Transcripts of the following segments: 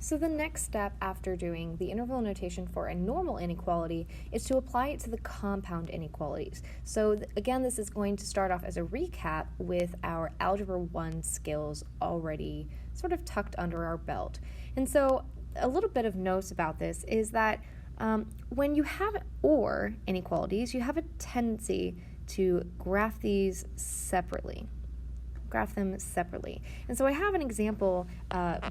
So the next step after doing the interval notation for a normal inequality is to apply it to the compound inequalities. So again, this is going to start off as a recap with our Algebra 1 skills already sort of tucked under our belt. And so a little bit of notes about this is that when you have OR inequalities, you have a tendency to graph them separately. And so I have an example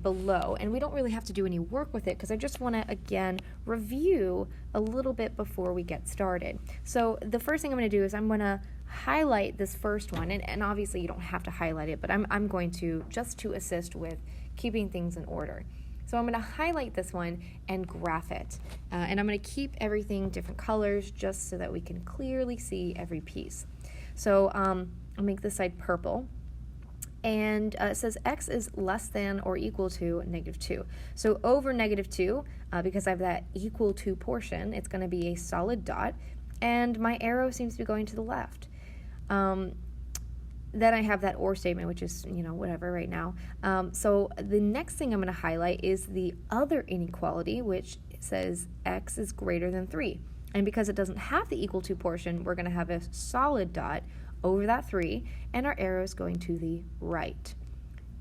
below, and we don't really have to do any work with it because I just want to, again, review a little bit before we get started. So the first thing I'm going to do is I'm going to highlight this first one, and obviously you don't have to highlight it, but I'm going to, just to assist with keeping things in order. So I'm going to highlight this one and graph it, and I'm going to keep everything different colors just so that we can clearly see every piece. So I'll make this side purple. And it says x is less than or equal to -2. So over -2, because I have that equal to portion, it's going to be a solid dot, and my arrow seems to be going to the left. Then I have that OR statement, which is, whatever right now. So the next thing I'm going to highlight is the other inequality, which says x is greater than 3. And because it doesn't have the equal to portion, we're going to have a solid dot over that 3, and our arrow is going to the right.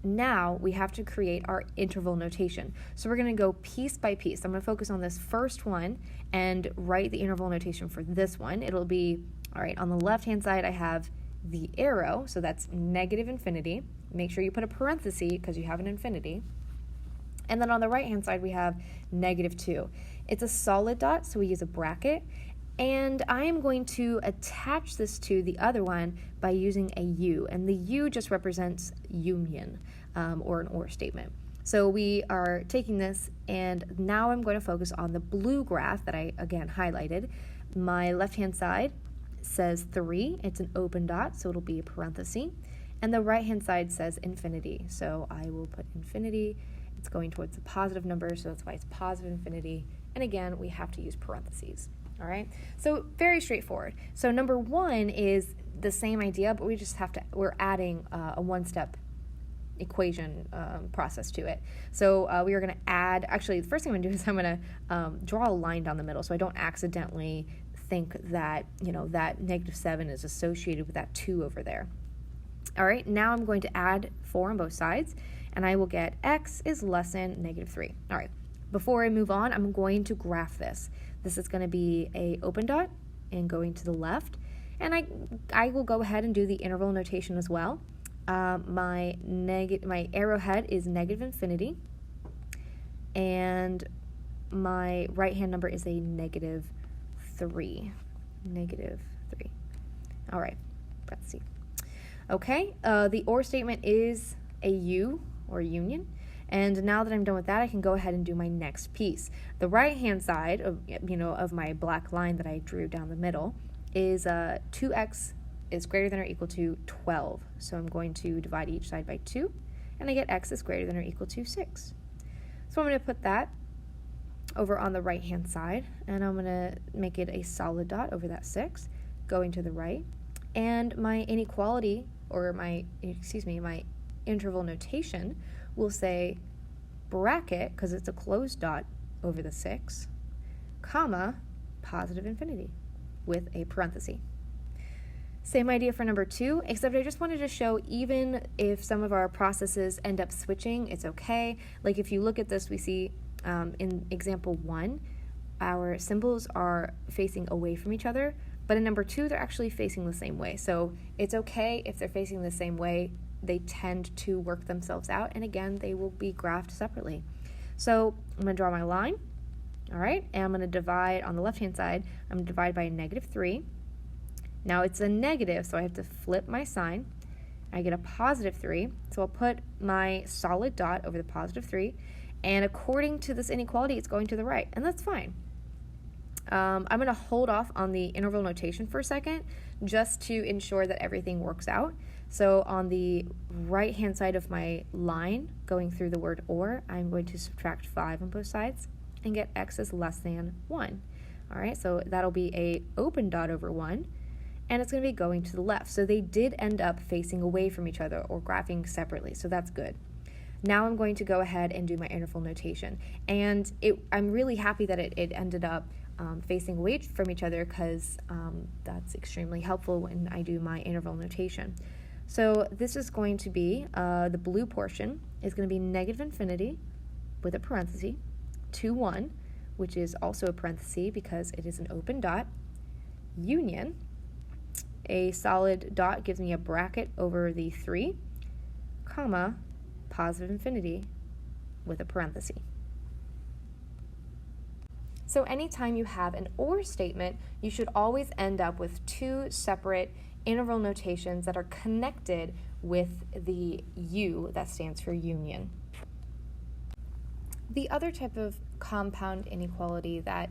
Now we have to create our interval notation. So we're going to go piece by piece. I'm going to focus on this first one and write the interval notation for this one. It'll be, all right, on the left-hand side I have the arrow, so that's -infinity. Make sure you put a parenthesis because you have an infinity. And then on the right-hand side we have -2. It's a solid dot, so we use a bracket. And I am going to attach this to the other one by using a U, and the U just represents union, or an OR statement. So we are taking this, and now I'm going to focus on the blue graph that I, again, highlighted. My left-hand side says 3. It's an open dot, so it'll be a parenthesis. And the right-hand side says infinity, so I will put infinity. It's going towards the positive number, so that's why it's positive infinity. And again, we have to use parentheses. All right, so very straightforward. So number 1 is the same idea, but we're adding a one-step equation process to it. So we are going to add, actually the first thing I'm going to do is I'm going to draw a line down the middle so I don't accidentally think that, that -7 is associated with that 2 over there. All right, now I'm going to add 4 on both sides, and I will get x is less than -3. All right. Before I move on, I'm going to graph this. This is going to be a open dot and going to the left. And I will go ahead and do the interval notation as well. My arrowhead is -infinity. And my right-hand number is a -3. -3. All right, let's see. Okay, the OR statement is a U, or union. And now that I'm done with that, I can go ahead and do my next piece. The right-hand side of my black line that I drew down the middle is 2x is greater than or equal to 12. So I'm going to divide each side by 2, and I get x is greater than or equal to 6. So I'm going to put that over on the right-hand side, and I'm going to make it a solid dot over that 6, going to the right. And my inequality, or my interval notation, will say bracket, because it's a closed dot over the 6, comma, positive infinity with a parenthesis. Same idea for number 2, except I just wanted to show even if some of our processes end up switching, it's okay. Like if you look at this, we see in example 1, our symbols are facing away from each other, but in number 2, they're actually facing the same way. So it's okay if they're facing the same way. They tend to work themselves out, and again, they will be graphed separately. So I'm going to draw my line, all right, and I'm going to divide on the left-hand side. I'm going to divide by a -3. Now it's a negative, so I have to flip my sign. I get a +3, so I'll put my solid dot over the +3, and according to this inequality, it's going to the right, and that's fine. I'm going to hold off on the interval notation for a second, just to ensure that everything works out. So on the right-hand side of my line, going through the word OR, I'm going to subtract 5 on both sides and get x is less than 1. All right, so that'll be a open dot over 1, and it's going to be going to the left. So they did end up facing away from each other or graphing separately, so that's good. Now I'm going to go ahead and do my interval notation. And I'm really happy that it ended up facing away from each other, because that's extremely helpful when I do my interval notation. So this is going to be, the blue portion is going to be negative infinity with a parenthesis, 2, 1, which is also a parenthesis because it is an open dot, union, a solid dot gives me a bracket over the 3, comma, positive infinity with a parenthesis. So anytime you have an or statement, you should always end up with two separate interval notations that are connected with the U that stands for union. The other type of compound inequality that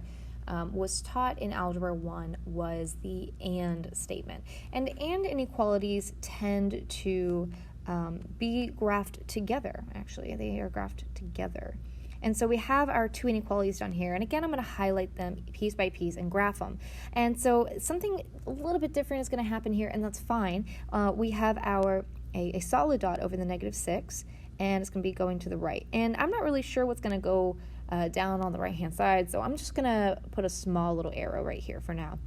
was taught in Algebra 1 was the AND statement. And inequalities tend to be graphed together, actually. They are graphed together. And so we have our two inequalities down here. And again, I'm going to highlight them piece by piece and graph them. And so something a little bit different is going to happen here, and that's fine. We have a solid dot over the -6, and it's going to be going to the right. And I'm not really sure what's going to go down on the right-hand side, so I'm just going to put a small little arrow right here for now.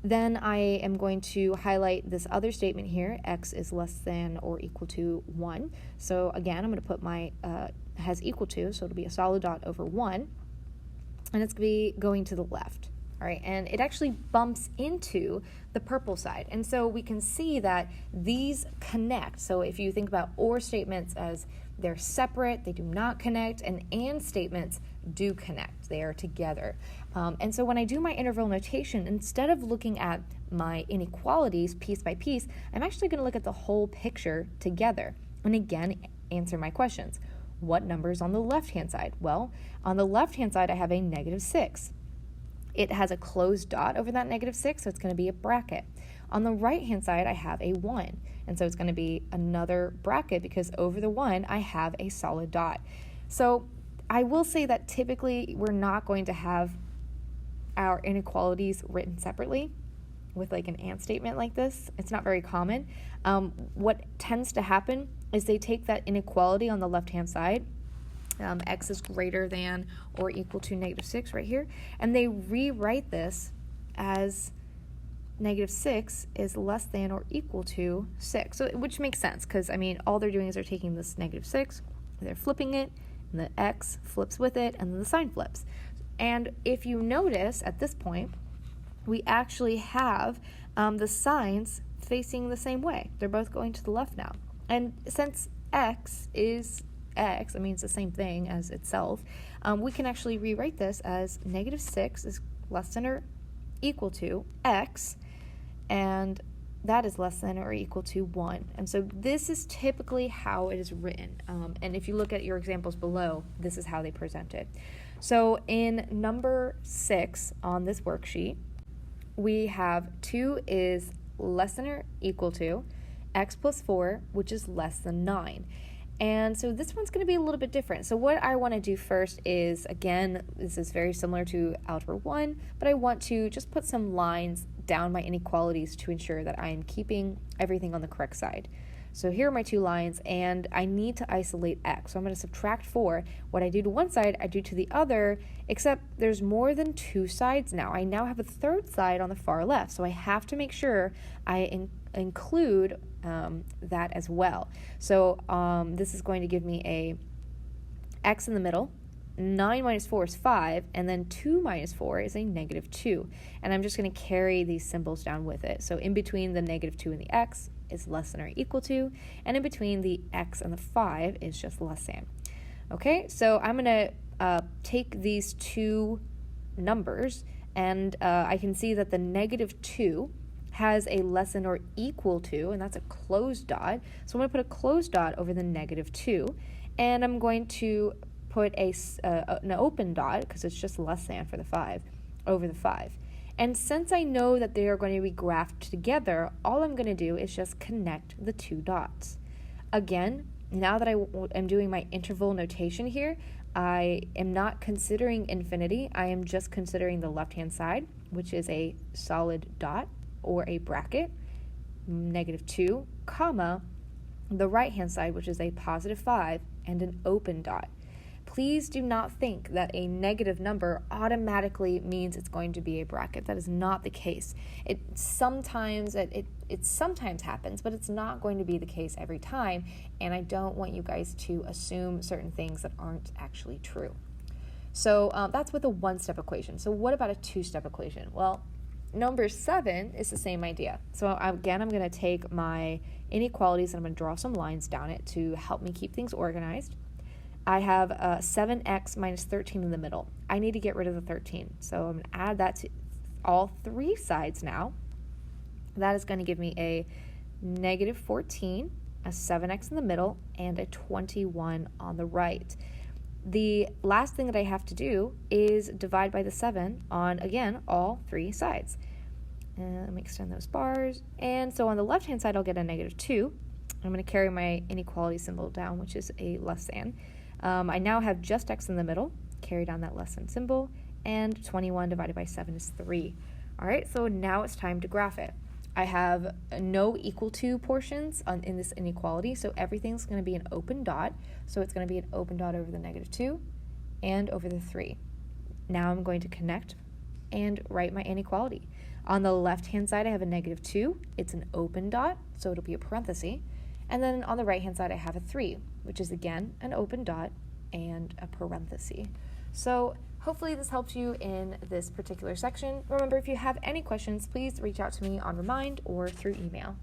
Then I am going to highlight this other statement here, x is less than or equal to 1. So again, I'm going to put my has equal to, so it'll be a solid dot over 1, and it's going to be going to the left. All right, and it actually bumps into the purple side. And so we can see that these connect. So if you think about or statements as they're separate, they do not connect, and statements do connect. They are together. And so when I do my interval notation, instead of looking at my inequalities piece by piece, I'm actually going to look at the whole picture together. And again, answer my questions. What number is on the left-hand side? Well, on the left-hand side, I have a -6. It has a closed dot over that -6, so it's going to be a bracket. On the right-hand side, I have a 1, and so it's going to be another bracket because over the 1, I have a solid dot. So I will say that typically we're not going to have our inequalities written separately with like an and statement like this. It's not very common. What tends to happen is they take that inequality on the left-hand side, x is greater than or equal to -6 right here, and they rewrite this as -6 is less than or equal to 6, so, which makes sense because, I mean, all they're doing is they're taking this -6, they're flipping it, and the x flips with it, and then the sign flips. And if you notice at this point, we actually have the signs facing the same way. They're both going to the left now. And since x is x, I mean, it's the same thing as itself, we can actually rewrite this as -6 is less than or equal to x, and that is less than or equal to 1. And so this is typically how it is written. And if you look at your examples below, this is how they present it. So in number 6 on this worksheet, we have 2 is less than or equal to x plus 4, which is less than 9. And so this one's going to be a little bit different. So what I want to do first is, again, this is very similar to Algebra 1, but I want to just put some lines down my inequalities to ensure that I am keeping everything on the correct side. So here are my 2 lines, and I need to isolate x. So I'm going to subtract 4. What I do to one side, I do to the other, except there's more than 2 sides now. I now have a third side on the far left, so I have to make sure I include that as well. So this is going to give me a x in the middle, 9 minus 4 is 5, and then 2 minus 4 is a -2. And I'm just going to carry these symbols down with it. So in between the -2 and the x is less than or equal to, and in between the x and the 5 is just less than. Okay, so I'm going to take these 2 numbers, and I can see that the -2 has a less than or equal to, and that's a closed dot. So I'm going to put a closed dot over the -2, and I'm going to put an open dot, because it's just less than for the 5, over the 5. And since I know that they are going to be graphed together, all I'm going to do is just connect the 2 dots. Again, now that I am doing my interval notation here, I am not considering infinity. I am just considering the left-hand side, which is a solid dot or a bracket, -2, comma, the right-hand side, which is a positive 5 and an open dot. Please do not think that a negative number automatically means it's going to be a bracket. That is not the case. It sometimes happens, but it's not going to be the case every time, and I don't want you guys to assume certain things that aren't actually true. So that's with a one-step equation. So what about a two-step equation? Well, number 7 is the same idea. So again, I'm going to take my inequalities and I'm going to draw some lines down it to help me keep things organized. I have 7x minus 13 in the middle. I need to get rid of the 13. So I'm going to add that to all three sides now. That is going to give me a negative 14, a 7x in the middle, and a 21 on the right. The last thing that I have to do is divide by the 7 on, again, all three sides. Let me extend those bars. And so on the left-hand side, I'll get a negative 2. I'm going to carry my inequality symbol down, which is a less than. I now have just x in the middle, carry down that less than symbol, and 21 divided by 7 is 3. All right, so now it's time to graph it. I have no equal to portions in this inequality, so everything's going to be an open dot. So it's going to be an open dot over the negative 2 and over the 3. Now I'm going to connect and write my inequality. On the left-hand side, I have a negative 2. It's an open dot, so it'll be a parenthesis. And then on the right-hand side, I have a 3, which is, again, an open dot and a parenthesis. So hopefully this helped you in this particular section. Remember, if you have any questions, please reach out to me on Remind or through email.